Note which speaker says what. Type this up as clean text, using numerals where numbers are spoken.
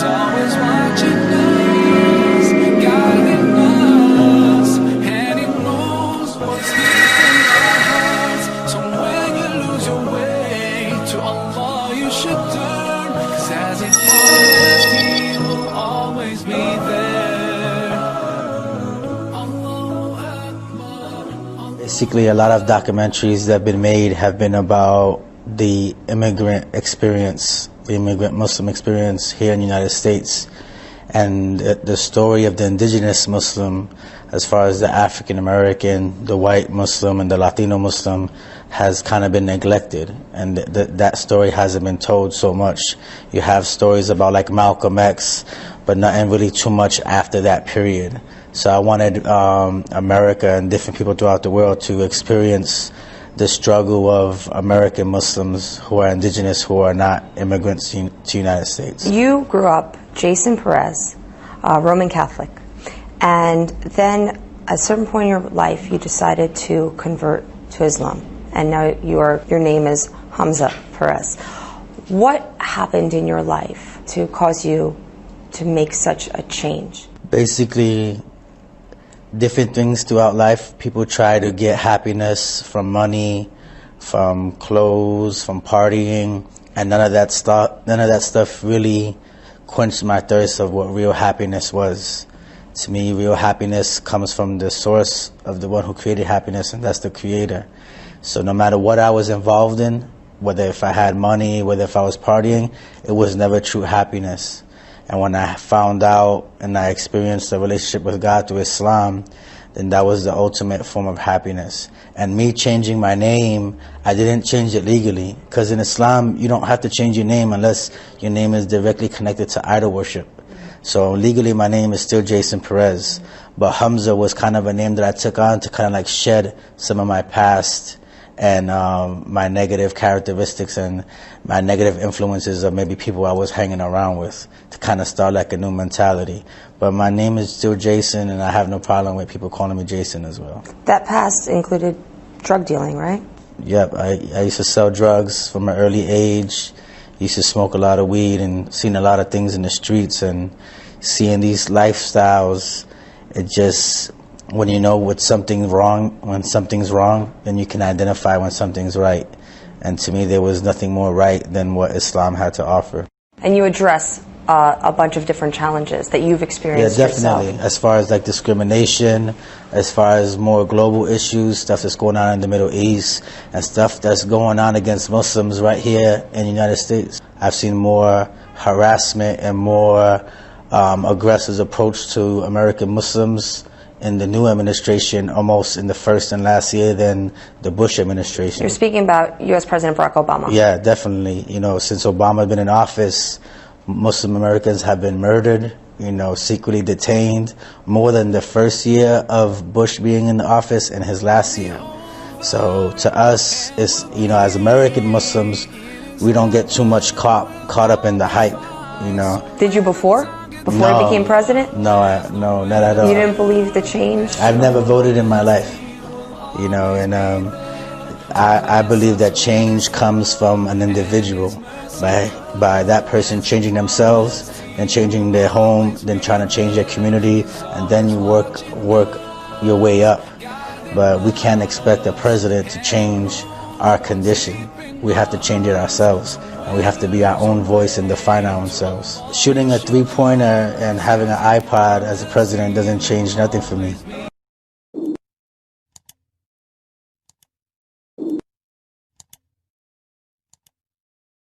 Speaker 1: He's always watching us, guiding us, and he knows what's deep in our hearts. So when you lose your way, to Allah you should turn, 'cause as it always He will always be there. Allahu Akbar.
Speaker 2: Basically, a lot of documentaries that have been made have been about the immigrant experience, the immigrant Muslim experience here in the United States, and the story of the indigenous Muslim, as far as the African American, the white Muslim, and the Latino Muslim, has kind of been neglected, and that story hasn't been told so much. You have stories about like Malcolm X, but nothing really too much after that period. So I wanted America and different people throughout the world to experience the struggle of American Muslims who are indigenous, who are not immigrants to the United States.
Speaker 3: You grew up Jason Perez, Roman Catholic, and then at a certain point in your life you decided to convert to Islam, and now your name is Hamza Perez. What happened in your life to cause you to make such a change?
Speaker 2: Basically, different things throughout life. People try to get happiness from money, from clothes, from partying, and none of that stuff really quenched my thirst of what real happiness was. To me, real happiness comes from the source of the one who created happiness, and that's the Creator. So no matter what I was involved in, whether if I had money, whether if I was partying, it was never true happiness. And when I found out and I experienced a relationship with God through Islam, then that was the ultimate form of happiness. And me changing my name, I didn't change it legally, because in Islam you don't have to change your name unless your name is directly connected to idol worship. So legally my name is still Jason Perez, but Hamza was kind of a name that I took on to kind of like shed some of my past and my negative characteristics and my negative influences of maybe people I was hanging around with, to kind of start like a new mentality. But my name is still Jason, and I have no problem with people calling me Jason as well.
Speaker 3: That past included drug dealing, right?
Speaker 2: Yep, I used to sell drugs from an early age. Used to smoke a lot of weed and seen a lot of things in the streets, and seeing these lifestyles, it just, when you know when something's wrong, then you can identify when something's right. And to me, there was nothing more right than what Islam had to offer.
Speaker 3: And you address a bunch of different challenges that you've experienced
Speaker 2: definitely.
Speaker 3: yourself.
Speaker 2: As far as like discrimination, as far as more global issues, stuff that's going on in the Middle East, and stuff that's going on against Muslims right here in the United States. I've seen more harassment and more aggressive approach to American Muslims in the new administration, almost in the first and last year, than the Bush administration.
Speaker 3: You're speaking about U.S. President Barack Obama.
Speaker 2: Yeah, definitely. You know, since Obama's been in office, Muslim Americans have been murdered, you know, secretly detained, more than the first year of Bush being in the office and his last year. So to us, it's, you know, as American Muslims, we don't get too much caught up in the hype, you know.
Speaker 3: Did you before he became president?
Speaker 2: No, no, not at all.
Speaker 3: You didn't believe the change?
Speaker 2: I've never voted in my life, you know, and I believe that change comes from an individual, by that person changing themselves and changing their home, then trying to change their community, and then you work your way up. But we can't expect a president to change our condition. We have to change it ourselves, and we have to be our own voice and define our own selves. Shooting a three-pointer and having an iPod as a president doesn't change nothing for me.